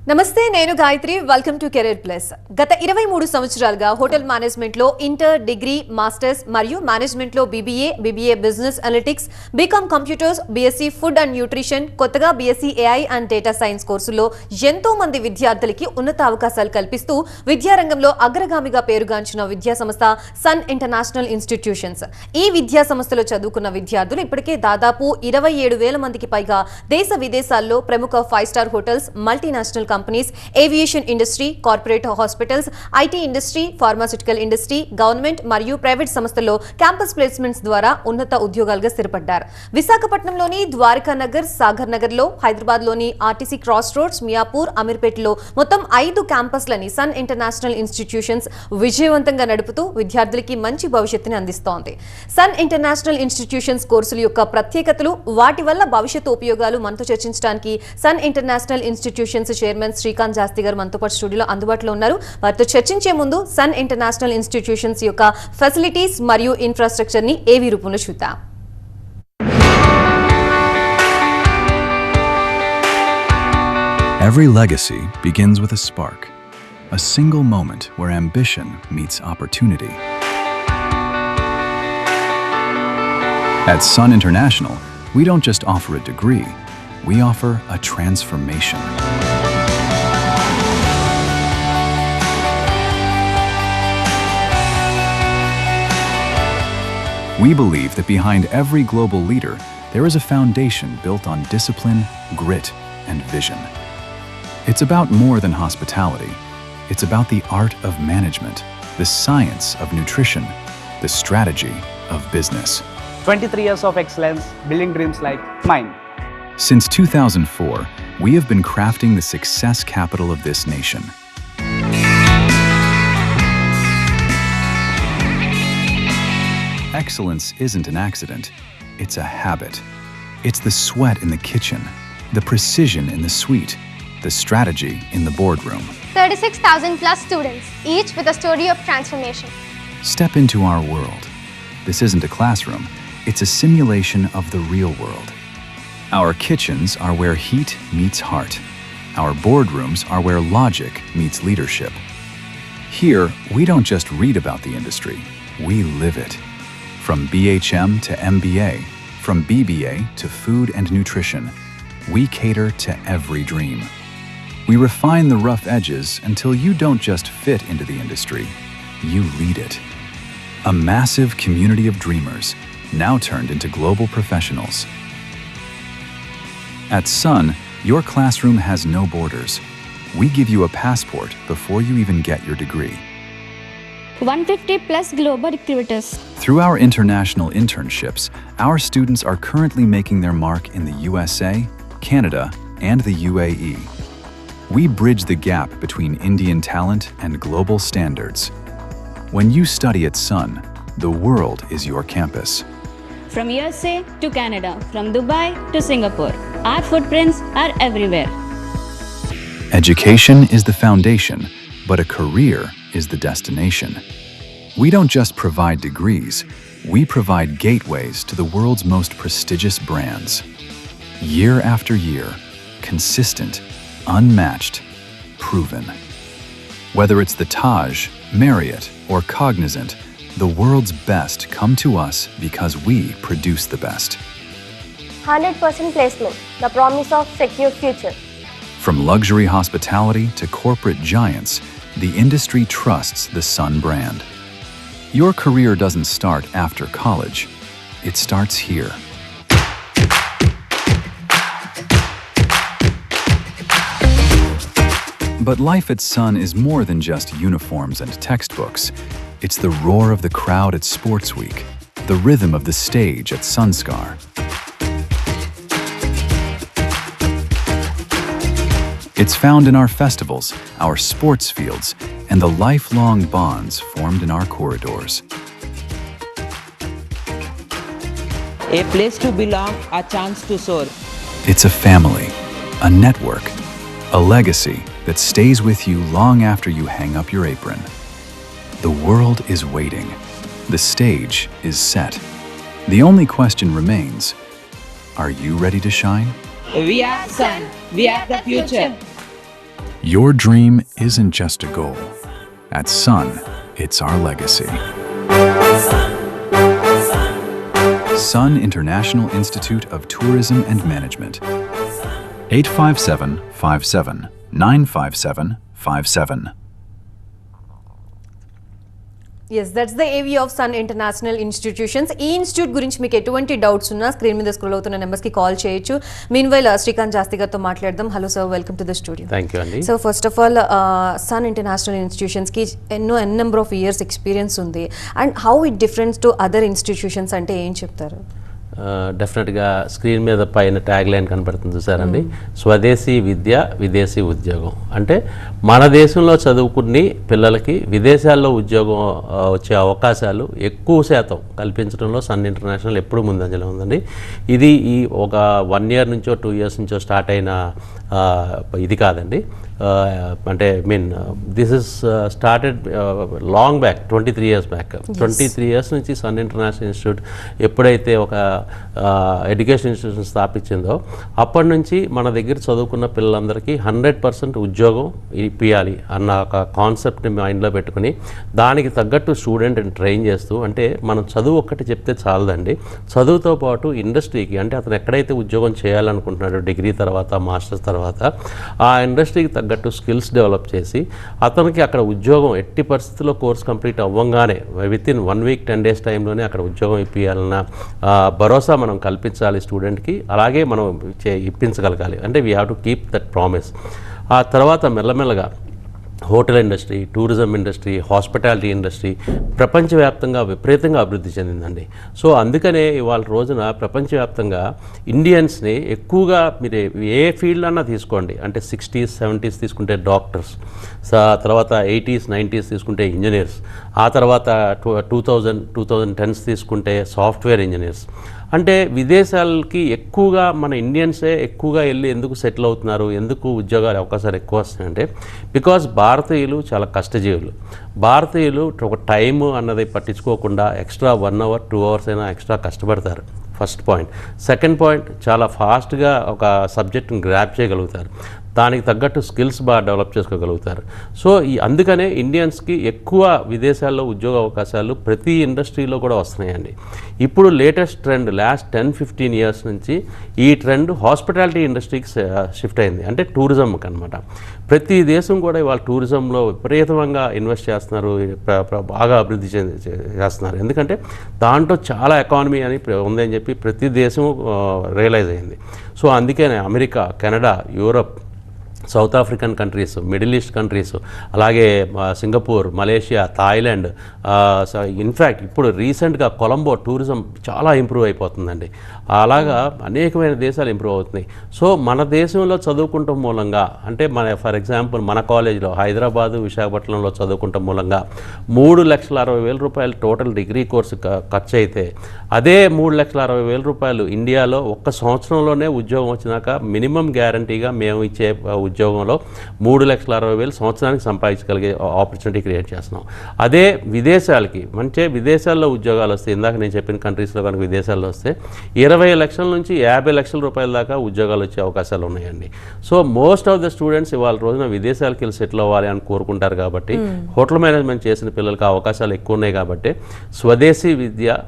నమస్తే నేను Gayatri welcome to career plus గత 23 సంవత్సరాలుగా హోటల్ మేనేజ్మెంట్ లో ఇంటర్ డిగ్రీ మాస్టర్స్ మరియు మేనేజ్మెంట్ లో BBA business analytics BCom computers BSc food and nutrition కొత్తగా BSc AI and data science కోర్సుల్లో ఎంతో మంది విద్యార్థులకి ఉన్నత అవకాశాలు కల్పిస్తూ విద్యారంగంలో అగ్రగామిగా పేరుగాంచిన విద్యా సంస్థ సన్ ఇంటర్నేషనల్ ఇన్స్టిట్యూషన్స్ ఈ విద్యా సంస్థలో చదువుకున్న విద్యార్థులు ఇప్పటికే దాదాపు 27,000 మందికి పైగా దేశ విదేశాల్లో ప్రముఖ 5-స్టార్ hotels multinational companies aviation industry corporate hospitals IT industry pharmaceutical industry government మరియు ప్రైవేట్ సంస్థల్లో క్యాంపస్ ప్లేస్మెంట్స్ ద్వారా ఉన్నత ఉద్యోగాలుగా స్థిరపడ్డారు. విశాఖపట్నంలోని ద్వారకా నగర్ సాగర్ నగర్ లో హైదరాబాద్ లోని ఆర్టీసీ క్రాస్ రోడ్స్ మియాపూర్ అమీర్పేటలో మొత్తం 5 క్యాంపస్లని సన్ ఇంటర్నేషనల్ ఇన్స్టిట్యూషన్స్ విజయవంతంగా నడుపుతూ విద్యార్థులకి మంచి భవిష్యత్తుని అందిస్తోంది. సన్ ఇంటర్నేషనల్ ఇన్స్టిట్యూషన్స్ కోర్సుల యొక్క ప్రత్యేకతలు వాటి వల్ల భవిష్యత్తు ఉపయోగాలు మనతో చర్చించడానికి Sun International Institutions chairman Srikanth Shastri గారు మనతో పాటు స్టూడియోలో అందుబాటులో ఉన్నారు. వారితో చర్చించే ముందు సన్ ఇంటర్నేషనల్ ఇన్స్టిట్యూషన్స్ యొక్క ఫెసిలిటీస్ మరియు ఇన్ఫ్రాస్ట్రక్చర్ ని ఏవి రూపంలో చూద్దాం. Every legacy begins with a spark, a single moment where ambition meets opportunity. At Sun International, we don't just offer a degree, we offer a transformation. We believe that behind every global leader, there is a foundation built on discipline, grit, and vision. It's about more than hospitality. It's about the art of management, the science of nutrition, the strategy of business. 23 years of excellence, building dreams like mine. Since 2004, we have been crafting the success capital of this nation. Excellence isn't an accident, it's a habit. It's the sweat in the kitchen, the precision in the suite, the strategy in the boardroom. 36,000 plus students, each with a story of transformation. Step into our world. This isn't a classroom, it's a simulation of the real world. Our kitchens are where heat meets heart. Our boardrooms are where logic meets leadership. Here, we don't just read about the industry, we live it. From BHM to MBA, from BBA to food and nutrition, we cater to every dream. We refine the rough edges until you don't just fit into the industry, you lead it. A massive community of dreamers, now turned into global professionals. At Sun, your classroom has no borders. We give you a passport before you even get your degree. 150 plus global recruiters. Through our international internships, our students are currently making their mark in the USA, Canada, and the UAE. We bridge the gap between Indian talent and global standards. When you study at Sun, the world is your campus. From USA to Canada, from Dubai to Singapore, our footprints are everywhere. Education is the foundation, but a career is the destination. We don't just provide degrees, we provide gateways to the world's most prestigious brands. Year after year, consistent, unmatched, proven. Whether it's the Taj, Marriott, or Cognizant, the world's best come to us because we produce the best. 100% placement, the promise of secure future. From luxury hospitality to corporate giants, the industry trusts the Sun brand. Your career doesn't start after college. It starts here. But life at Sun is more than just uniforms and textbooks. It's the roar of the crowd at Sports Week, the rhythm of the stage at Sunscar. It's found in our festivals, our sports fields, and the lifelong bonds formed in our corridors. A place to belong, a chance to soar. It's a family, a network, a legacy that stays with you long after you hang up your apron. The world is waiting. The stage is set. The only question remains, are you ready to shine? We are Sun. We are the future. Your dream isn't just a goal. At Sun, it's our legacy. Sun International Institute of Tourism and Management. 85757 95757. Yes that's the AV of Sun International Institutions. ఈ institute గురించి మీకు ఎటువంటి doubts ఉన్నా screen మీద scroll అవుతున్న నెంబర్స్కి call చేయొచ్చు. Mean while Srikanth Jasti గారితో మాట్లాడదాం. Hello sir, welcome to the studio. Thank you అండి. So first of all Sun International ఇన్స్టిట్యూషన్స్కి n number of years experience ఉంది. And how it difference to other institutions అంటే ఏం చెప్తారు? డెఫినెట్గా స్క్రీన్ మీద పైన ట్యాగ్ లైన్ కనపడుతుంది చూసారండి, స్వదేశీ విద్య విదేశీ ఉద్యోగం. అంటే మన దేశంలో చదువుకుని పిల్లలకి విదేశాల్లో ఉద్యోగం వచ్చే అవకాశాలు ఎక్కువ శాతం కల్పించడంలో సన్ ఇంటర్నేషనల్ ఎప్పుడు ముందంజలో ఉందండి. ఇది ఈ ఒక 1 year నుంచో 2 years నుంచో స్టార్ట్ అయిన ఇది కాదండి. అంటే this is started long back, 23 years back. 23 years నుంచి సన్ ఇంటర్నేషనల్ ఇన్స్టిట్యూట్ ఎప్పుడైతే ఒక ఎడ్యుకేషన్ ఇన్స్టిట్యూషన్ స్థాపించిందో అప్పటి నుంచి మన దగ్గర చదువుకున్న పిల్లలందరికీ 100% ఉద్యోగం ఇప్పియాలి అన్న ఒక కాన్సెప్ట్ని మైండ్లో పెట్టుకుని దానికి తగ్గట్టు స్టూడెంట్ని ట్రైన్ చేస్తూ, అంటే మనం చదువు ఒక్కటి చెప్తే చాలదండి, చదువుతో పాటు ఇండస్ట్రీకి, అంటే అతను ఎక్కడైతే ఉద్యోగం చేయాలనుకుంటున్నాడో డిగ్రీ తర్వాత మాస్టర్స్ తర్వాత ఆ ఇండస్ట్రీకి తగ్గట్టు స్కిల్స్ డెవలప్ చేసి అతనికి అక్కడ ఉద్యోగం ఎట్టి పరిస్థితుల్లో course complete అవ్వంగానే within 1 week 10 days టైంలోనే అక్కడ ఉద్యోగం ఇప్పియాలన్న భరోసా మనం కల్పించాలి స్టూడెంట్కి. అలాగే మనం ఇప్పించగలగాలి. అంటే we have to keep that promise. ఆ తర్వాత మెల్లమెల్లగా hotel industry, tourism industry, hospitality industry ప్రపంచవ్యాప్తంగా విపరీతంగా అభివృద్ధి చెందిందండి. సో అందుకనే ఇవాళ రోజున ప్రపంచవ్యాప్తంగా ఇండియన్స్ని ఎక్కువగా మీరు ఏ ఫీల్డ్ అన్నా తీసుకోండి, అంటే 60s 70s తీసుకుంటే డాక్టర్స్, తర్వాత 80s 90s తీసుకుంటే ఇంజనీర్స్, ఆ తర్వాత 2010s తీసుకుంటే సాఫ్ట్వేర్ ఇంజనీర్స్. అంటే విదేశాలకి ఎక్కువగా మన ఇండియన్సే ఎక్కువగా వెళ్ళి ఎందుకు సెటిల్ అవుతున్నారు, ఎందుకు ఉద్యోగాల అవకాశాలు ఎక్కువ వస్తున్నాయంటే బికాజ్ భారతీయులు చాలా కష్టజీవులు. భారతీయులు ఒక టైము అన్నది పట్టించుకోకుండా ఎక్స్ట్రా 1 hour 2 hours అయినా ఎక్స్ట్రా కష్టపడతారు. First point. సెకండ్ పాయింట్, చాలా ఫాస్ట్గా ఒక సబ్జెక్ట్ని గ్రాప్ చేయగలుగుతారు, దానికి తగ్గట్టు స్కిల్స్ బాగా డెవలప్ చేసుకోగలుగుతారు. సో అందుకనే ఇండియన్స్కి ఎక్కువ విదేశాల్లో ఉద్యోగ అవకాశాలు ప్రతి ఇండస్ట్రీలో కూడా వస్తున్నాయండి. ఇప్పుడు లేటెస్ట్ ట్రెండ్ లాస్ట్ 10-15 years నుంచి ఈ ట్రెండ్ హాస్పిటాలిటీ ఇండస్ట్రీకి షిఫ్ట్ అయింది, అంటే టూరిజంకి అనమాట. ప్రతి దేశం కూడా ఇవాళ టూరిజంలో విపరీతంగా ఇన్వెస్ట్ చేస్తున్నారు, బాగా అభివృద్ధి చేస్తున్నారు. ఎందుకంటే దాంట్లో చాలా ఎకానమీ అని ఉందని చెప్పి ప్రతి దేశం రియలైజ్ అయింది. సో అందుకనే America, Canada, Europe, south African countries, middle east countries, అలాగే సింగపూర్, మలేషియా, థాయిలాండ్, ఇన్ఫ్యాక్ట్ ఇప్పుడు రీసెంట్గా కొలంబో టూరిజం చాలా ఇంప్రూవ్ అయిపోతుందండి. అలాగా అనేకమైన దేశాలు ఇంప్రూవ్ అవుతున్నాయి. సో మన దేశంలో చదువుకుంటాం మూలంగా, అంటే ఫర్ ఎగ్జాంపుల్ మన కాలేజీలో హైదరాబాదు, విశాఖపట్నంలో చదువుకుంటాం మూలంగా 3,60,000 రూపాయలు టోటల్ డిగ్రీ కోర్సు ఖర్చు అయితే, అదే 3,60,000 రూపాయలు ఇండియాలో ఒక్క సంవత్సరంలోనే ఉద్యోగం వచ్చినాక మినిమం గ్యారంటీగా మేము ఇచ్చే ఉద్యోగంలో 3,60,000 సంవత్సరానికి సంపాదించగలిగే ఆపర్చునిటీ క్రియేట్ చేస్తున్నాం. అదే విదేశాలకి, అంటే విదేశాల్లో ఉద్యోగాలు వస్తే, ఇందాక నేను చెప్పిన కంట్రీస్లో కనుక విదేశాల్లో వస్తే 20 లక్షల నుంచి 50 లక్షల రూపాయల దాకా ఉద్యోగాలు వచ్చే అవకాశాలు ఉన్నాయండి. So most of the students ఇవాళ రోజున విదేశాలకు వెళ్ళి సెటిల్ అవ్వాలి అని కోరుకుంటారు కాబట్టి, హోటల్ మేనేజ్మెంట్ చేసిన పిల్లలకి అవకాశాలు ఎక్కువ ఉన్నాయి కాబట్టి స్వదేశీ విద్య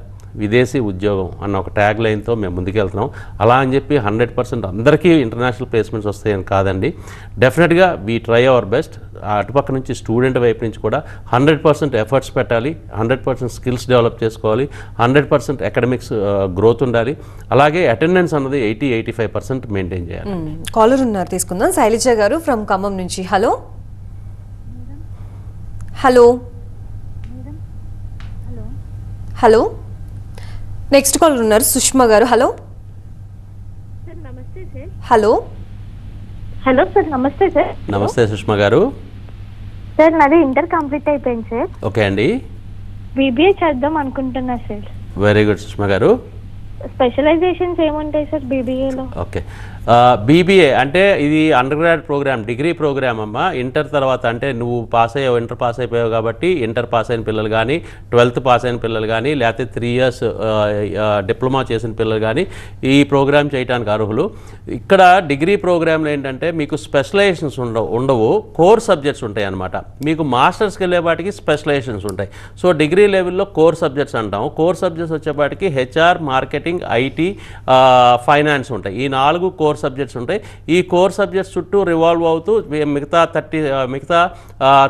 విదేశీ ఉద్యోగం అన్న ఒక ట్యాగ్ లైన్తో మేము ముందుకెళ్తున్నాం. అలా అని చెప్పి 100% అందరికీ ఇంటర్నేషనల్ ప్లేస్మెంట్స్ వస్తాయని కాదండి. డెఫినెట్గా వీ ట్రై అవర్ బెస్ట్. అటుపక్క నుంచి స్టూడెంట్ వైపు నుంచి కూడా 100% ఎఫర్ట్స్ పెట్టాలి, 100% స్కిల్స్ డెవలప్ చేసుకోవాలి, 100% అకాడమిక్స్ గ్రోత్ ఉండాలి. అలాగే అటెండెన్స్ అన్నది 80-85% మెయింటైన్ చేయాలి. కాలర్ ఉన్నారు, తీసుకుందాం. శైలజ గారు ఫ్రమ్ ఖమ్మం నుంచి. Hello hello hello next caller ఉన్నారు, సుష్మా గారు. హలో నమస్తే సార్. హలో హలో సార్, నమస్తే సార్. నమస్తే సుష్మా గారు. సార్ నాది ఇంటర్ కంప్లీట్ అయిపోయింది సార్. ఓకే అండి. బీబీఏ చేద్దాం అనుకుంటున్నా సార్. వెరీ గుడ్ సుష్మా గారు. స్పెషలైజేషన్స్ ఏముంటాయి సార్ బీబీఏలో? ఓకే, బీబీఏ అంటే ఇది under grad program, degree program అమ్మ. ఇంటర్ తర్వాత అంటే నువ్వు పాస్ అయ్యావు, ఇంటర్ పాస్ అయిపోయావు కాబట్టి ఇంటర్ పాస్ అయిన పిల్లలు కానీ, 12th పాస్ అయిన పిల్లలు కానీ, లేకపోతే 3 years డిప్లొమా చేసిన పిల్లలు కానీ ఈ ప్రోగ్రామ్ చేయడానికి అర్హులు. ఇక్కడ డిగ్రీ ప్రోగ్రాంలో ఏంటంటే మీకు స్పెషలైజేషన్స్ ఉండవు, కోర్ సబ్జెక్ట్స్ ఉంటాయి అన్నమాట. మీకు మాస్టర్స్కి వెళ్ళేపాటికి స్పెషలైజేషన్స్ ఉంటాయి. సో డిగ్రీ లెవెల్లో కోర్ సబ్జెక్ట్స్ అంటాం. కోర్ సబ్జెక్ట్స్ వచ్చేపాటికి హెచ్ఆర్, మార్కెటింగ్, ఐటీ, ఫైనాన్స్ ఉంటాయి. ఈ 4 కోర్ సబ్జెక్ట్స్ ఉంటాయి. ఈ కోర్ సబ్జెక్ట్స్ చుట్టూ రివాల్వ్ అవుతూ మిగతా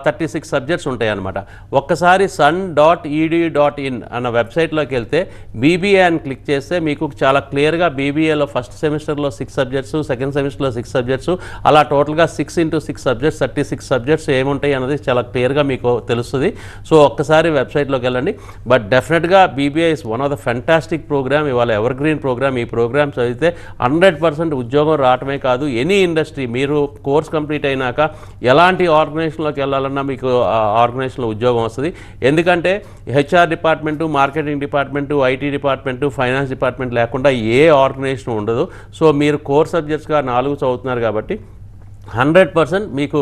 36 సబ్జెక్ట్స్ ఉంటాయి అన్నమాట. ఒక్కసారి sun.edu.in అన్న వెబ్సైట్లోకి వెళ్తే బీబీఏ అని క్లిక్ చేస్తే మీకు చాలా క్లియర్గా బీబీఏలో ఫస్ట్ సెమిస్టర్లో 6 సబ్జెక్ట్స్, సెకండ్ సెమిస్టర్లో 6 సబ్జెక్ట్స్, అలా టోటల్గా 6 into 6 సబ్జెక్ట్స్ 36 సబ్జెక్ట్స్ ఏముంటాయి అన్నది చాలా క్లియర్గా మీకు తెలుస్తుంది. సో ఒక్కసారి వెబ్సైట్లోకి వెళ్ళండి. బట్ డెఫినెట్గా BBA is one of the fantastic program. ఇవాళ ఎవర్ గ్రీన్ ప్రోగ్రామ్. ఈ ప్రోగ్రామ్ చదివితే 100% ఉద్యోగం రావటమే కాదు, ఎనీ ఇండస్ట్రీ మీరు కోర్స్ కంప్లీట్ అయినాక ఎలాంటి ఆర్గనైజేషన్లోకి వెళ్ళాలన్నా మీకు ఆర్గనైజేషన్లో ఉద్యోగం వస్తుంది. ఎందుకంటే HR department, marketing department, IT department, finance department లేకుండా ఏ ఆర్గనైజేషన్ ఉండదు. సో మీరు కోర్ సబ్జెక్ట్స్గా 4 చదువుతున్నారు కాబట్టి 100% మీకు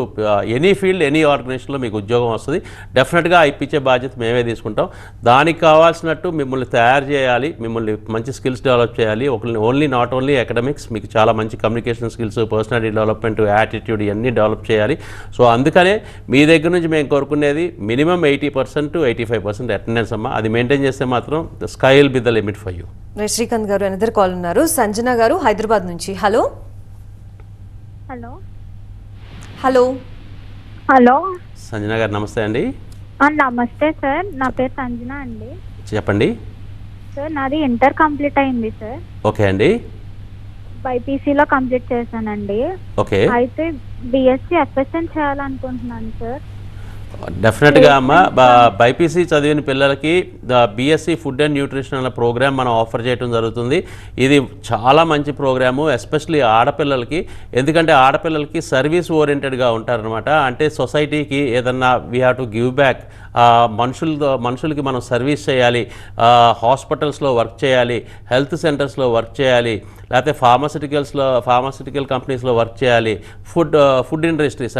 ఎనీ ఫీల్డ్, ఎనీ ఆర్గనైజేషన్లో మీకు ఉద్యోగం వస్తుంది. డెఫినెట్గా ఇప్పించే బాధ్యత మేమే తీసుకుంటాం. దానికి కావాల్సినట్టు మిమ్మల్ని తయారు చేయాలి, మిమ్మల్ని మంచి స్కిల్స్ డెవలప్ చేయాలి. నాట్ ఓన్లీ అకాడమిక్స్, మీకు చాలా మంచి communication skills, personality development, attitude ఇవన్నీ డెవలప్ చేయాలి. సో అందుకనే మీ దగ్గర నుంచి మేము కోరుకునేది మినిమం 80% to 85% అటెండెన్స్ అమ్మ. అది మెయింటైన్ చేస్తే మాత్రం the sky will be the limit for you. Srikanth గారు అనదర్ కాల్ ఉన్నారు. సంజన గారు హైదరాబాద్ నుంచి. Hello hello hello hello Sanjana గారు నమస్తే అండి. నమస్తే సార్, నా పేరు సంజన అండి. చెప్పండి సార్, నాది ఇంటర్ కంప్లీట్ అయింది సార్. ఓకే అండి. బైపీసీలో కంప్లీట్ చేశానండి. ఓకే. అయితే బిఎస్సి ఎఫ్ఎస్ఎన్ చేయాలనుకుంటున్నాను సార్. డెఫినెట్గా అమ్మ, బైపీసీ చదివిన పిల్లలకి బీఎస్సీ ఫుడ్ అండ్ న్యూట్రిషన్ అనే ప్రోగ్రామ్ మనం ఆఫర్ చేయడం జరుగుతుంది. ఇది చాలా మంచి ప్రోగ్రాము, ఎస్పెషల్లీ ఆడపిల్లలకి. ఎందుకంటే ఆడపిల్లలకి సర్వీస్ ఓరియంటెడ్గా ఉంటారనమాట. అంటే సొసైటీకి ఏదన్నా we have to give back, మనుషులకి మనం సర్వీస్ చేయాలి, హాస్పిటల్స్లో వర్క్ చేయాలి, హెల్త్ సెంటర్స్లో వర్క్ చేయాలి, లేకపోతే ఫార్మాసిటికల్ కంపెనీస్లో వర్క్ చేయాలి. ఫుడ్ ఇండస్ట్రీస్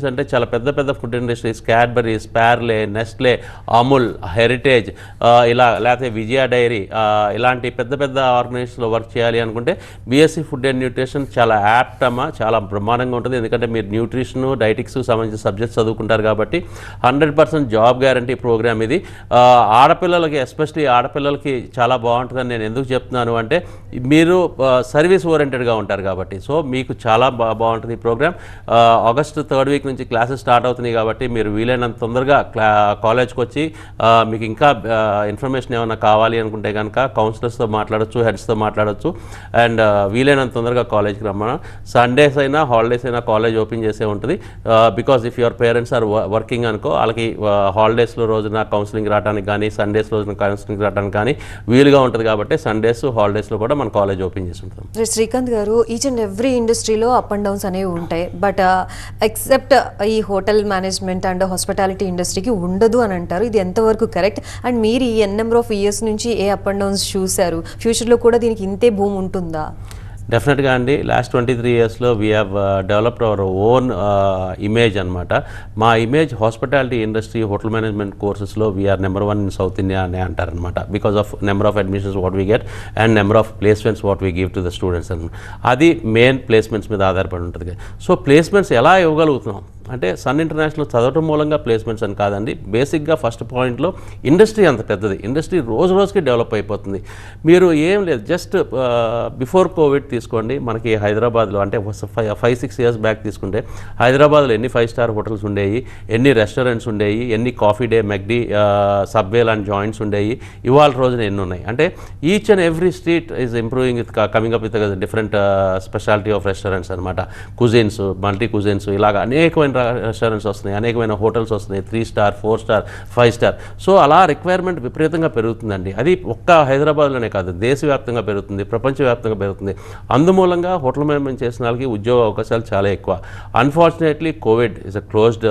అంటే చాలా పెద్ద food industries, Cadburys, Parle, Nestle, Amul, Heritage, ఇలా లేకపోతే విజయ డైరీ, ఇలాంటి పెద్ద ఆర్గనైజేషన్లో వర్క్ చేయాలి అనుకుంటే బీఎస్సీ ఫుడ్ అండ్ న్యూట్రిషన్ చాలా యాప్ట్ అమ్మ, చాలా బ్రహ్మాండంగా ఉంటుంది. ఎందుకంటే మీరు న్యూట్రిషన్, డైటిక్స్ సంబంధించిన సబ్జెక్ట్స్ చదువుకుంటారు కాబట్టి 100% జాబ్ గ్యారంటీ ప్రోగ్రామ్ ఇది. ఆడపిల్లలకి, ఎస్పెషలీ ఆడపిల్లలకి చాలా బాగుంటుందని నేను ఎందుకు చెప్తున్నాను అంటే మీరు సర్వీస్ ఓరియంటెడ్గా ఉంటారు కాబట్టి. సో మీకు చాలా బాగుంటుంది ఈ ప్రోగ్రామ్. ఆగస్ట్ 3rd వీక్ నుంచి క్లాసెస్ స్టార్ట్ అవుతున్నాయి కాబట్టి మీరు వీలైనంత తొందరగా కాలేజ్కి వచ్చి మీకు ఇంకా ఇన్ఫర్మేషన్ ఏమైనా కావాలి అనుకుంటే కనుక కౌన్సిలర్స్తో మాట్లాడచ్చు, హెడ్స్తో మాట్లాడచ్చు. అండ్ వీలైనంత తొందరగా కాలేజ్కి రమ్మను. సండేస్ అయినా హాలిడేస్ అయినా కాలేజ్ ఓపెన్ చేసే ఉంటుంది. Because if your parents are working అనుకో, వాళ్ళకి హాలిడేస్లో రోజున కౌన్సిలింగ్ రావడానికి కానీ, సండేస్ రోజున కౌన్సిలింగ్ రావడానికి కానీ వీలుగా ఉంటుంది కాబట్టి సండేస్, హాలిడేస్లో కూడా మన కాలేజ్ ఓపెన్ చేసి ఉంటాం. శ్రీకాంత్ గారు, ఈచ్ అండ్ ఎవ్రీ ఇండస్ట్రీలో అప్ అండ్ డౌన్స్ అనేవి ఉంటాయి. బట్ ఎక్సెప్ట్ ఈ హోటల్ మేనేజ్మెంట్ అండ్ హాస్పిటాలిటీ ఇండస్ట్రీకి ఉండదు అని అంటారు. ఇది ఎంతవరకు కరెక్ట్? అండ్ మీరు ఈ నెంబర్ ఆఫ్ ఇయర్స్ నుంచి ఏ అప్ అండ్ డౌన్స్ చూశారు? ఫ్యూచర్లో కూడా దీనికి ఇంతే భూమి ఉంటుందా? డెఫినెట్గా అండి. లాస్ట్ 23 yearsలో we have developed our own image అనమాట. మా image hospitality industry, hotel management కోర్సెస్లో we are number 1 in south India అనే అంటారనమాట. Because of number of admissions what we get and number of placements what we give to the students అనమాట. అది main placements మీద ఆధారపడి ఉంటుంది. సో ప్లేస్మెంట్స్ ఎలా ఇవ్వగలుగుతున్నాం అంటే సన్ ఇంటర్నేషనల్ చదవటం మూలంగా ప్లేస్మెంట్స్ అని కాదండి. బేసిక్గా ఫస్ట్ పాయింట్లో ఇండస్ట్రీ అంత పెద్దది, ఇండస్ట్రీ రోజుకి డెవలప్ అయిపోతుంది. మీరు ఏం లేదు, జస్ట్ బిఫోర్ కోవిడ్ తీసుకోండి, మనకి హైదరాబాద్లో అంటే 5-6 years బ్యాక్ తీసుకుంటే హైదరాబాద్లో ఎన్ని 5-star హోటల్స్ ఉండేవి, ఎన్ని రెస్టారెంట్స్ ఉండేవి, ఎన్ని కాఫీ డే, మెక్డీ, సబ్వే లాంటి జాయింట్స్ ఉండేవి. ఇవాళ రోజున ఎన్ని ఉన్నాయి అంటే each and every street is improving with coming up with different speciality of restaurants అనమాట. కుజిన్స్, మల్టీ కుజిన్స్, ఇలాగ అనేకమైన అనేకమైన రెస్టారెంట్స్ వస్తున్నాయి, అనేకమైన హోటల్స్ వస్తున్నాయి, 3 స్టార్ 4 స్టార్ 5 స్టార్. సో అలా రిక్వైర్మెంట్ విపరీతంగా పెరుగుతుందండి. అది ఒక్క హైదరాబాద్లోనే కాదు, దేశవ్యాప్తంగా పెరుగుతుంది, ప్రపంచవ్యాప్తంగా పెరుగుతుంది. అందుమూలంగా హోటల్ మేనేజ్మెంట్ చేసిన వాళ్ళకి ఉద్యోగ అవకాశాలు చాలా ఎక్కువ. Unfortunately Covid is a closed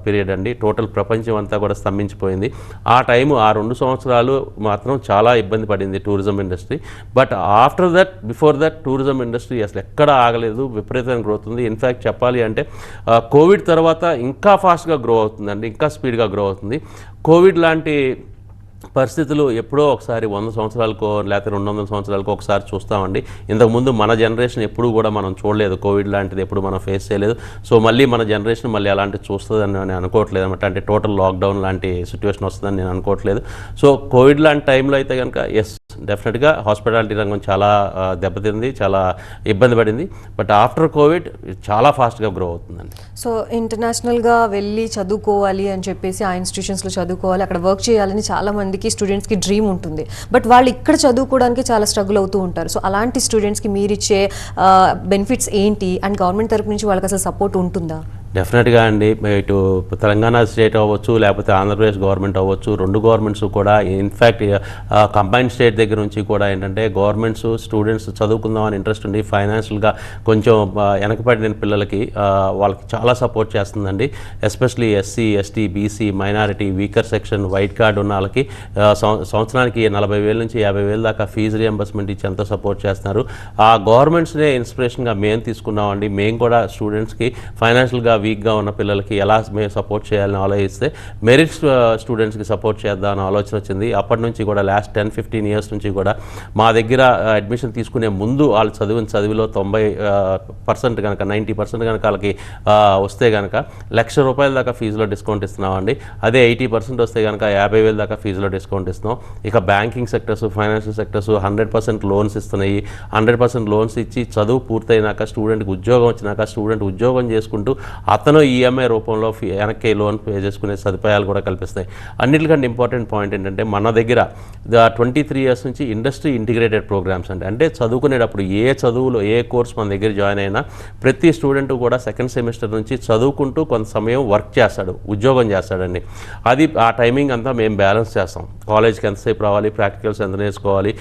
period అండి. టోటల్ ప్రపంచం అంతా కూడా స్తంభించిపోయింది. ఆ 2 సంవత్సరాలు మాత్రం చాలా ఇబ్బంది పడింది tourism industry. But after that, before that tourism industry అసలు ఎక్కడ ఆగలేదు, విపరీతంగా గ్రోత్ ఉంది. ఇన్ఫ్యాక్ట్ చెప్పాలి అంటే కోవిడ్ తర్వాత ఇంకా ఫాస్ట్గా గ్రో అవుతుందండి, ఇంకా స్పీడ్గా గ్రో అవుతుంది. కోవిడ్ లాంటి పరిస్థితులు ఎప్పుడో ఒకసారి 100 సంవత్సరాలకో లేకపోతే 200 సంవత్సరాలకో ఒకసారి చూస్తామండి. ఇంతకుముందు మన జనరేషన్ ఎప్పుడు కూడా మనం చూడలేదు, కోవిడ్ లాంటిది ఎప్పుడు మనం ఫేస్ చేయలేదు. సో మళ్ళీ మన జనరేషన్ మళ్ళీ అలాంటివి చూస్తుందని నేను అనుకోవట్లేదు అనమాట. అంటే టోటల్ లాక్డౌన్ లాంటి సిచ్యువేషన్ వస్తుందని నేను అనుకోవట్లేదు. సో కోవిడ్ లాంటి టైంలో అయితే కనుక ఎస్, డెఫినెట్గా హాస్పిటాలిటీ రంగం చాలా దెబ్బతింది, చాలా ఇబ్బంది పడింది. బట్ ఆఫ్టర్ కోవిడ్ చాలా ఫాస్ట్గా గ్రో అవుతుందండి. సో ఇంటర్నేషనల్గా వెళ్ళి చదువుకోవాలి అని చెప్పేసి ఆ ఇన్స్టిట్యూషన్స్లో చదువుకోవాలి, అక్కడ వర్క్ చేయాలని చాలా మందికి స్టూడెంట్స్కి డ్రీమ్ ఉంటుంది. బట్ వాళ్ళు ఇక్కడ చదువుకోవడానికి చాలా స్ట్రగుల్ అవుతూ ఉంటారు. సో అలాంటి స్టూడెంట్స్కి మీరు ఇచ్చే బెనిఫిట్స్ ఏంటి అండ్ గవర్నమెంట్ తరపు నుంచి వాళ్ళకి అసలు సపోర్ట్ ఉంటుందా? డెఫినెట్గా అండి. ఇటు తెలంగాణ స్టేట్ అవ్వచ్చు, లేకపోతే ఆంధ్రప్రదేశ్ గవర్నమెంట్ అవ్వచ్చు, 2 గవర్నమెంట్స్ కూడా ఇన్ఫ్యాక్ట్ కంబైన్డ్ స్టేట్ దగ్గర నుంచి కూడా ఏంటంటే గవర్నమెంట్స్ స్టూడెంట్స్ చదువుకుందామని ఇంట్రెస్ట్ ఉండి ఫైనాన్షియల్గా కొంచెం వెనకబడిన పిల్లలకి వాళ్ళకి చాలా సపోర్ట్ చేస్తుందండి. Especially SC, ST, BC, minority, weaker section, white card ఉన్న వాళ్ళకి సంవత్సరానికి 40,000 నుంచి 50,000 దాకా ఫీజు రియంబర్స్మెంట్ ఇచ్చి ఎంతో సపోర్ట్ చేస్తున్నారు. ఆ గవర్నమెంట్స్నే ఇన్స్పిరేషన్గా మేము తీసుకున్నామండి. మేము కూడా స్టూడెంట్స్కి ఫైనాన్షియల్గా వీక్గా ఉన్న పిల్లలకి ఎలా మేము సపోర్ట్ చేయాలని ఆలోచిస్తే మెరిట్ స్టూడెంట్స్కి సపోర్ట్ చేద్దామని ఆలోచన వచ్చింది. అప్పటి నుంచి కూడా లాస్ట్ 10-15 ఇయర్స్ నుంచి కూడా మా దగ్గర అడ్మిషన్ తీసుకునే ముందు వాళ్ళు చదివిలో 90% కనుక 90% కనుక వాళ్ళకి వస్తే కనుక ₹1,00,000 దాకా ఫీజులో డిస్కౌంట్ ఇస్తున్నామండి. అదే 80% వస్తే కనుక 50,000 దాకా ఫీజులో డిస్కౌంట్ ఇస్తున్నాం. ఇక banking sectors, financial sectors 100% loans ఇస్తున్నాయి. 100% లోన్స్ ఇచ్చి చదువు పూర్తయినాక స్టూడెంట్కి ఉద్యోగం వచ్చినాక స్టూడెంట్ ఉద్యోగం చేసుకుంటూ అతను ఈఎంఐ రూపంలో వెనక్కి లోన్ పే చేసుకునే సదుపాయాలు కూడా కల్పిస్తాయి. అన్నిటికంటే ఇంపార్టెంట్ పాయింట్ ఏంటంటే మన దగ్గర 23 ఇయర్స్ నుంచి ఇండస్ట్రీ ఇంటిగ్రేటెడ్ ప్రోగ్రామ్స్ అంటే చదువుకునేటప్పుడు ఏ చదువులో ఏ కోర్స్ మన దగ్గర జాయిన్ అయినా ప్రతి స్టూడెంట్ కూడా 2nd సెమిస్టర్ నుంచి చదువుకుంటూ కొంత సమయం వర్క్ చేస్తాడు, ఉద్యోగం చేస్తాడండి. అది ఆ టైమింగ్ అంతా మేము బ్యాలెన్స్ చేస్తాం. కాలేజ్కి ఎంతసేపు రావాలి, ప్రాక్టికల్స్ ఎంత నేర్చుకోవాలి,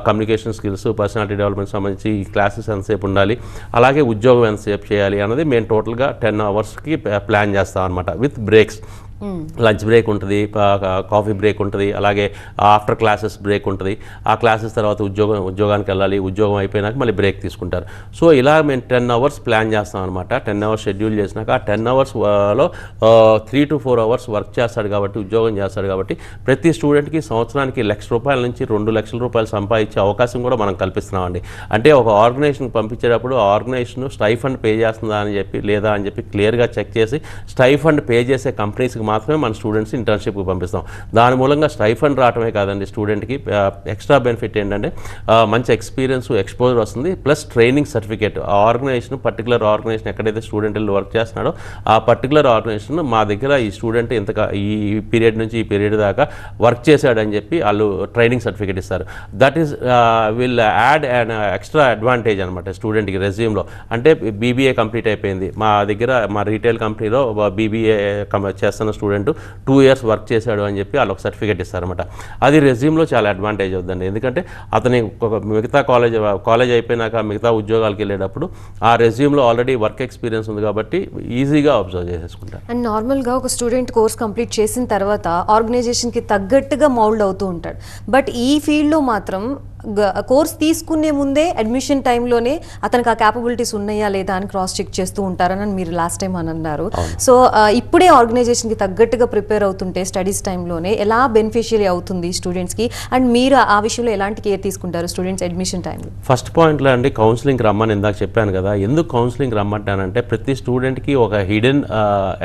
కమ్యూనికేషన్ స్కిల్స్, పర్సనాలిటీ డెవలప్మెంట్ సంబంధించి ఈ క్లాసెస్ ఎంతసేపు ఉండాలి, అలాగే ఉద్యోగం ఎంతసేపు చేయాలి అన్నది మేము టోటల్గా 10 అవర్స్కి ప్లాన్ చేస్తాం అనమాట, విత్ బ్రేక్స్. లంచ్ బ్రేక్ ఉంటుంది, కాఫీ బ్రేక్ ఉంటుంది, అలాగే ఆఫ్టర్ క్లాసెస్ బ్రేక్ ఉంటుంది. ఆ క్లాసెస్ తర్వాత ఉద్యోగానికి వెళ్ళాలి, ఉద్యోగం అయిపోయినాక మళ్ళీ బ్రేక్ తీసుకుంటారు. సో ఇలా మేము 10 అవర్స్ ప్లాన్ చేస్తాం అనమాట. 10 అవర్స్ షెడ్యూల్ చేసినాక ఆ 10 అవర్స్లో 3 to 4 అవర్స్ వర్క్ చేస్తాడు కాబట్టి, ఉద్యోగం చేస్తాడు కాబట్టి ప్రతి స్టూడెంట్కి సంవత్సరానికి ₹1,00,000 నుంచి ₹2,00,000 సంపాదించే అవకాశం కూడా మనం కల్పిస్తున్నామండి. అంటే ఒక ఆర్గనైజేషన్కి పంపించేటప్పుడు ఆ ఆర్గనైజేషన్ స్టైఫండ్ పే చేస్తుందా అని చెప్పి లేదా అని చెప్పి క్లియర్గా చెక్ చేసి స్టైఫండ్ పే చేసే కంపెనీస్కి మాత్రమే మన స్టూడెంట్స్ ఇంటర్న్షిప్కి పంపిస్తాం. దాని మూలంగా స్టైఫండ్ రావటమే కాదండి, స్టూడెంట్కి ఎక్స్ట్రా బెనిఫిట్ ఏంటంటే మంచి ఎక్స్పీరియన్స్, ఎక్స్పోజర్ వస్తుంది, ప్లస్ ట్రైనింగ్ సర్టిఫికేట్. ఆ ఆర్గనైజేషన్, పర్టికులర్ ఆర్గనైజేషన్ ఎక్కడైతే స్టూడెంట్ వెళ్ళి వర్క్ చేస్తున్నాడో ఆ పర్టికులర్ ఆర్గనైజేషన్ మా దగ్గర ఈ స్టూడెంట్ ఈ పీరియడ్ నుంచి ఈ పీరియడ్ దాకా వర్క్ చేశాడని చెప్పి వాళ్ళు ట్రైనింగ్ సర్టిఫికేట్ ఇస్తారు. That is will add and extra advantage అనమాట స్టూడెంట్కి రెజ్యూమ్లో. అంటే బీబీఏ కంప్లీట్ అయిపోయింది మా దగ్గర, మా రీటైల్ కంపెనీలో బీబీఏ చేస్తున్న స్టూడెంట్ 2 years వర్క్ చేశాడు అని చెప్పి వాళ్ళు ఒక సర్టిఫికేట్ ఇస్తారనమాట. అది రెజ్యూమ్లో చాలా అడ్వాంటేజ్ అవుతుందండి. ఎందుకంటే అతని మిగతా కాలేజ్ అయిపోయినాక మిగతా ఉద్యోగాలకు వెళ్ళేటప్పుడు ఆ రెజ్యూమ్లో ఆల్రెడీ వర్క్ ఎక్స్పీరియన్స్ ఉంది కాబట్టి ఈజీగా అబ్జర్వ్ చేసేసుకుంటారు. అండ్ నార్మల్గా ఒక స్టూడెంట్ కోర్స్ కంప్లీట్ చేసిన తర్వాత ఆర్గనైజేషన్కి తగ్గట్టుగా మౌల్డ్ అవుతూ ఉంటాడు. బట్ ఈ ఫీల్డ్లో మాత్రం కోర్స్ తీసుకునే ముందే అడ్మిషన్ టైంలోనే అతనికి ఆ క్యాపబిలిటీస్ ఉన్నాయా లేదా అని క్రాస్ చెక్ చేస్తూ ఉంటారని మీరు లాస్ట్ టైం అని అన్నారు. సో ఇప్పుడే ఆర్గనైజేషన్కి తగ్గట్టుగా ప్రిపేర్ అవుతుంటే స్టడీస్ టైంలోనే ఎలా బెనిఫిషియరీ అవుతుంది స్టూడెంట్స్కి, అండ్ మీరు ఆ విషయంలో ఎలాంటి కేర్ తీసుకుంటారు స్టూడెంట్స్ అడ్మిషన్ టైంలో? ఫస్ట్ పాయింట్లో అండి కౌన్సిలింగ్ రమ్మని ఇందాక చెప్పాను కదా. ఎందుకు కౌన్సిలింగ్ రమ్మంటానంటే ప్రతి స్టూడెంట్కి ఒక హిడెన్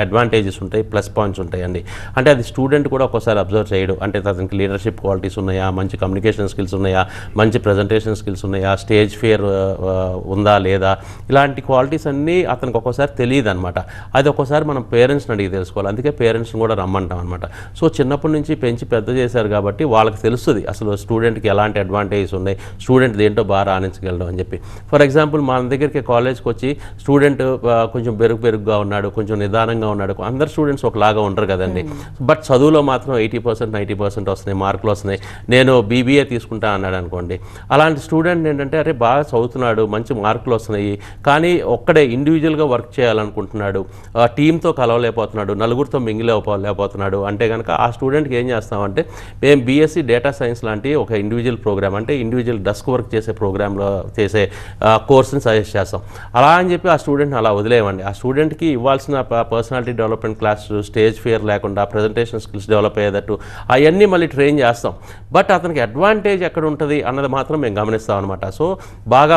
అడ్వాంటేజెస్ ఉంటాయి, ప్లస్ పాయింట్స్ ఉంటాయండి. అంటే అది స్టూడెంట్ కూడా ఒక్కోసారి అబ్జర్వ్ చేయడు. అంటే అతనికి లీడర్షిప్ క్వాలిటీస్ ఉన్నాయా, మంచి కమ్యూనికేషన్ స్కిల్స్ ఉన్నాయా, మంచి ప్రజెంటేషన్ స్కిల్స్ ఉన్నాయా, స్టేజ్ ఫియర్ ఉందా లేదా, ఇలాంటి క్వాలిటీస్ అన్నీ అతనికి ఒక్కోసారి తెలియదు అనమాట. అది ఒక్కోసారి మనం పేరెంట్స్ని అడిగి తెలుసుకోవాలి. అందుకే పేరెంట్స్ని కూడా రమ్మంటాం అనమాట. సో చిన్నప్పటి నుంచి పెంచి పెద్ద చేశారు కాబట్టి వాళ్ళకి తెలుస్తుంది అసలు స్టూడెంట్కి ఎలాంటి అడ్వాంటేజెస్ ఉన్నాయి, స్టూడెంట్ దేంటో బాగా రాణించగలడం అని చెప్పి. ఫర్ ఎగ్జాంపుల్ మన దగ్గరికి కాలేజ్కి వచ్చి స్టూడెంట్ కొంచెం బెరుగ్గా ఉన్నాడు, కొంచెం నిదానంగా ఉన్నాడు, అందరు స్టూడెంట్స్ ఒకలాగా ఉంటారు కదండి. బట్ చదువులో మాత్రం 80%, 90% వస్తున్నాయి, మార్కులు వస్తున్నాయి, నేను బీబీఏ తీసుకుంటా అన్నాడు అనుకోండి. అలాంటి స్టూడెంట్ ఏంటంటే అరే బాగా చదువుతున్నాడు, మంచి మార్కులు వస్తున్నాయి, కానీ ఒక్కడే ఇండివిజువల్గా వర్క్ చేయాలనుకుంటున్నాడు, టీంతో కలవలేకపోతున్నాడు, నలుగురితో మింగిలేకపోతున్నాడు అంటే కనుక ఆ స్టూడెంట్కి ఏం చేస్తామంటే మేము బీఎస్సీ డేటా సైన్స్ లాంటి ఒక ఇండివిజువల్ ప్రోగ్రామ్, అంటే ఇండివిజువల్ డెస్క్ వర్క్ చేసే ప్రోగ్రాంలో చేసే కోర్స్ని సజెస్ట్ చేస్తాం. అలా అని చెప్పి ఆ స్టూడెంట్ని అలా వదిలేయమండి. ఆ స్టూడెంట్కి ఇవ్వాల్సిన personality development class, stage fear లేకుండా ప్రజెంటేషన్ స్కిల్స్ డెవలప్ అయ్యేటట్టు అవన్నీ మళ్ళీ ట్రైన్ చేస్తాం. బట్ అతనికి అడ్వాంటేజ్ ఎక్కడ ఉంటుంది అన్నది మాత్రం మేము గమనిస్తాం అనమాట. సో బాగా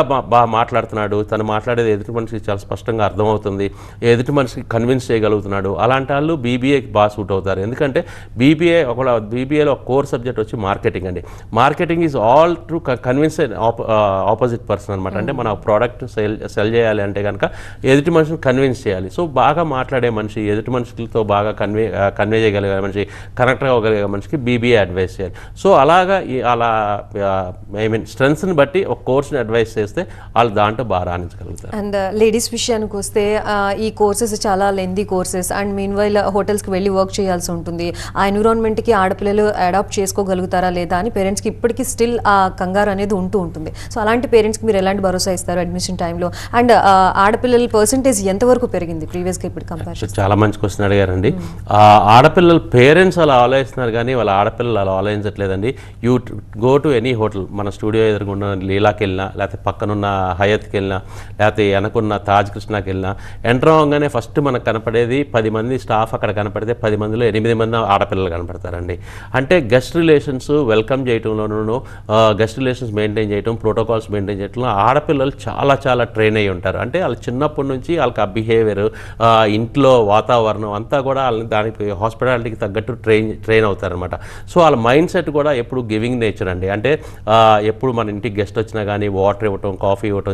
మాట్లాడుతున్నాడు, తను మాట్లాడేది ఎదుటి మనిషికి చాలా స్పష్టంగా అర్థమవుతుంది, ఎదుటి మనిషికి కన్విన్స్ చేయగలుగుతున్నాడు, అలాంటి వాళ్ళు బీబీఏకి బాగా సూట్ అవుతారు. ఎందుకంటే బీబీఏలో ఒక కోర్ సబ్జెక్ట్ వచ్చి మార్కెటింగ్ అండి. Marketing is all to convince opposite person అనమాట. అంటే మన ప్రోడక్ట్ సెల్ చేయాలి అంటే కనుక ఎదుటి మనిషిని కన్విన్స్ చేయాలి. సో బాగా మాట్లాడే మనిషి, ఎదుటి మనుషులతో బాగా కన్వే చేయగలిగే మనిషి, కనెక్ట్ అవ్వగలిగే మనిషికి బీబీఏ అడ్వైస్ చేయాలి. సో అలాగా అలా స్ట్రెంగ్స్ని బట్టి ఒక కోర్స్ని అడ్వైస్ చేస్తే వాళ్ళు దాంట్లో బాగా రాణించగలుగుతారు. అండ్ లేడీస్ విషయానికి వస్తే ఈ కోర్సెస్ చాలా lengthy courses and meanwhile హోటల్స్కి వెళ్ళి వర్క్ చేయాల్సి ఉంటుంది. ఆ ఎన్విరాన్మెంట్కి ఆడపిల్లలు అడాప్ట్ చేసుకోగలుగుతారా లేదా అని పేరెంట్స్కి ఇప్పటికీ స్టిల్ ఆ కంగారు అనేది ఉంటుంది. సో అలాంటి పేరెంట్స్కి మీరు ఎలాంటి భరోసా ఇస్తారు అడ్మిషన్ టైంలో? అండ్ ఆడపిల్లల పర్సెంటేజ్ ఎంతవరకు పెరిగింది ప్రీవియస్గా ఇప్పుడు కంపేర్? చాలా మంచి క్వశ్చన్ అడిగారండి. ఆడపిల్లల పేరెంట్స్ అలా ఆలోచిస్తున్నారు కానీ వాళ్ళ ఆడపిల్లలు అలా ఆలోచించట్లేదండి. You go to any hotel, మన స్టూడియో ఎదురుగున్న లీలాకి వెళ్ళినా, లేకపోతే పక్కనున్న హయత్కి వెళ్ళినా, లేకపోతే వెనకున్న తాజ్ కృష్ణకి వెళ్ళినా, ఎంటర్ అవ్వగానే ఫస్ట్ మనకు కనపడేది 10 మంది స్టాఫ్. అక్కడ కనపడితే 10 మందిలో 8 మంది ఆడపిల్లలు కనపడతారండి. అంటే గెస్ట్ రిలేషన్స్ వెల్కమ్ చేయడంలోనూ, గెస్ట్ రిలేషన్స్ మెయింటైన్ చేయడం, ప్రోటోకాల్స్ మెయింటైన్ చేయడంలో ఆడపిల్లలు చాలా ట్రైన్ అయ్యి ఉంటారు. అంటే వాళ్ళు చిన్నప్పటి నుంచి వాళ్ళకి ఆ బిహేవియర్, ఇంట్లో వాతావరణం అంతా కూడా వాళ్ళని దానికి హాస్పిటాలిటీకి తగ్గట్టు ట్రైన్ అవుతారనమాట. సో వాళ్ళ మైండ్ సెట్ కూడా ఎప్పుడు గివింగ్ నేచర్ అండి. అంటే ఎప్పుడు మన ఇంటికి గెస్ట్ వచ్చినా కానీ వాటర్ ఇవ్వటం, కాఫీ ఇవ్వటం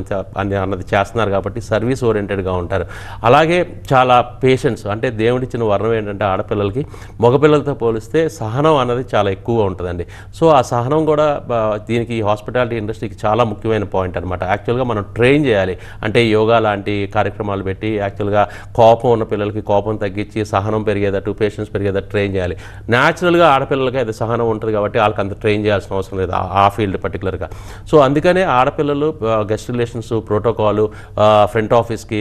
అన్నది చేస్తున్నారు కాబట్టి సర్వీస్ ఓరియంటెడ్గా ఉంటారు. అలాగే చాలా పేషెన్స్, అంటే దేవుడిచ్చిన వరం ఏంటంటే ఆడపిల్లలకి మగపిల్లలతో పోలిస్తే సహనం అన్నది చాలా ఎక్కువగా ఉంటుందండి. సో ఆ సహనం కూడా దీనికి హాస్పిటాలిటీ ఇండస్ట్రీకి చాలా ముఖ్యమైన పాయింట్ అనమాట. యాక్చువల్గా మనం ట్రైన్ చేయాలి. అంటే యోగా లాంటి కార్యక్రమాలు పెట్టి యాక్చువల్గా కోపం ఉన్న పిల్లలకి కోపం తగ్గించి సహనం పెరిగేటట్టు, పేషెన్స్ పెరిగేటట్టు ట్రైన్ చేయాలి. న్యాచురల్గా ఆడపిల్లలకి అది సహనం ఉంటుంది కాబట్టి వాళ్ళకి అంత ట్రైన్ చేయాల్సిన అవసరం లేదు ఆ ఫీల్డ్ పర్టికులర్గా. సో అందుకనే ఆడపిల్లలు గెస్ట్ రిలేషన్స్, ప్రోటోకాల్, ఫ్రంట్ ఆఫీస్కి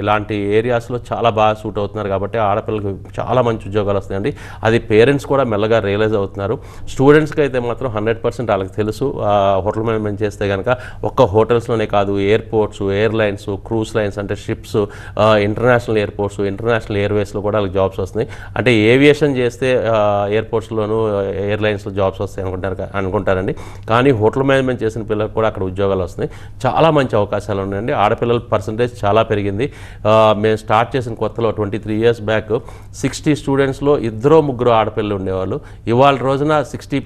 ఇలాంటి ఏరియాస్లో చాలా బాగా సూట్ అవుతున్నారు కాబట్టి ఆడపిల్లలకి చాలా మంచి ఉద్యోగాలు వస్తాయండి. అది పేరెంట్స్ కూడా మెల్లగా రియలైజ్ అవుతున్నారు. స్టూడెంట్స్కి అయితే మాత్రం 100% వాళ్ళకి తెలుసు. హోటల్ మేనేజ్మెంట్ చేస్తే కనుక ఒక్క హోటల్స్లోనే కాదు, ఎయిర్పోర్ట్స్, ఎయిర్లైన్స్, క్రూజ్ లైన్స్ అంటే షిప్స్, ఇంటర్నేషనల్ ఎయిర్పోర్ట్స్, ఇంటర్నేషనల్ ఎయిర్వేస్లో కూడా వాళ్ళకి జాబ్స్ వస్తున్నాయి. అంటే ఏవియేషన్ చేస్తే ఎయిర్పోర్ట్స్లోనూ ఎయిర్లైన్స్లో జాబ్స్ వస్తాయి అనుకుంటారండి. కానీ హోటల్ మేనేజ్మెంట్ చేసిన పిల్లలకు కూడా అక్కడ ఉద్యోగాలు వస్తున్నాయి. చాలా మంచి అవకాశాలు ఉన్నాయండి. ఆడపిల్లల పర్సంటేజ్ చాలా పెరిగింది. మేము స్టార్ట్ చేసిన కొత్తలో 23 years బ్యాక్ 60 స్టూడెంట్స్లో 2-3 ఆడపిల్లలు ఉండేవాళ్ళు. ఇవాళ రోజున 60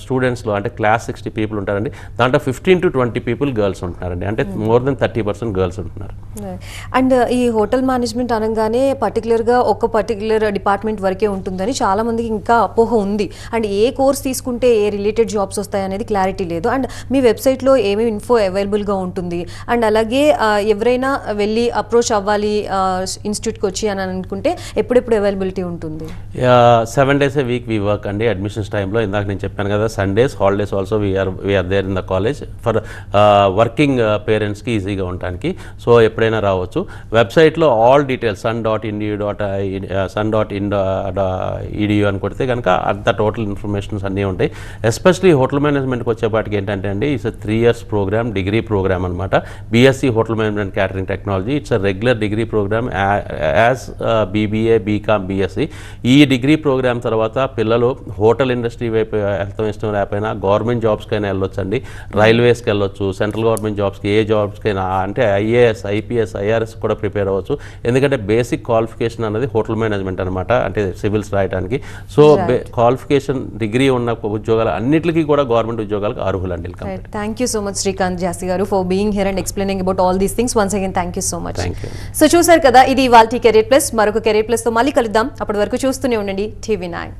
స్టూడెంట్స్లో అంటే క్లాస్ 60 people ఉంటారండి. దాంట్లో 15 to 20 people గర్ల్స్ ఉంటున్నారండి. అంటే మోర్ దెన్ 30% గర్ల్స్ ఉంటున్నారు. అండ్ ఈ హోటల్ మేనేజ్మెంట్ అనగానే పర్టికులర్గా ఒక పర్టికులర్ డిపార్ట్మెంట్ వరకే ఉంటుందని చాలా మందికి ఇంకా అపోహ ఉంది. అండ్ ఏ కోర్స్ తీసుకుంటే ఏ రిలేటెడ్ జాబ్స్ వస్తాయి అనేది క్లారిటీ లేదు. అండ్ మీ వెబ్సైట్లో ఏమేమి ఇన్ఫో అవైలబుల్గా ఉంటుంది? అండ్ అలాగే ఎవరైనా వెళ్ళి అప్రోచ్ అవ్వాలి ఇన్స్టిట్యూట్కి వచ్చి అని అనుకుంటే ఎప్పుడెప్పుడు అవైలబిలిటీ ఉంటుంది? 7 days a week we work అండి అడ్మిషన్స్ టైంలో. ఇందాక నేను చెప్పాను కదా, Sundays, holidays also we are there in the college for working పేరెంట్స్కి ఈజీగా ఉండటానికి. సో ఎప్పుడైనా రావచ్చు. వెబ్సైట్లో ఆల్ డీటెయిల్స్ sun.edu అని కొడితే కనుక అంత టోటల్ ఇన్ఫర్మేషన్స్ అన్నీ ఉంటాయి. ఎస్పెషలీ హోటల్ మేనేజ్మెంట్కి వచ్చేపాటికి ఏంటంటే అండి, it's 3 years programme, degree programme అనమాట. BSc hotel management catering technology. It's a regular degree programme as BBA, BCom, BSc. ఈ డిగ్రీ ప్రోగ్రామ్ తర్వాత పిల్లలు హోటల్ ఇండస్ట్రీ వైపు వెళ్తాం ఇష్టం లేకపోయినా గవర్నమెంట్ జాబ్స్కైనా వెళ్ళొచ్చండి. రైల్వేస్కి వెళ్ళొచ్చు, సెంట్రల్ గవర్నమెంట్ జాబ్స్కి, ఏ జాబ్స్కైనా అంటే ఐఏఎస్, ఐపీఎస్, ఐఆర్ఎస్ కూడా ప్రిపేర్ అవ్వచ్చు. ఎందుకంటే బేసిక్ క్వాలిఫికేషన్ అనేది హోటల్ మేనేజ్మెంట్ అనమాట, అంటే సివిల్స్ రాయడానికి. సో క్వాలిఫికేషన్ డిగ్రీ ఉన్న ఉద్యోగాలు అన్నిటికీ కూడా గవర్నమెంట్ ఉద్యోగాలకు అర్హులండి company. Thank you so much Srikanth Jasti గారు for being here and explaining about all these things. Once again thank you so much. Thank you. So చూసారు కదా, ఇది ఇవాల్టి కెరీర్ ప్లస్. మరొక కెరీర్ ప్లస్ తో మళ్ళీ కలుద్దాం. అప్పటి వరకు చూస్తూనే ఉండండి TV9.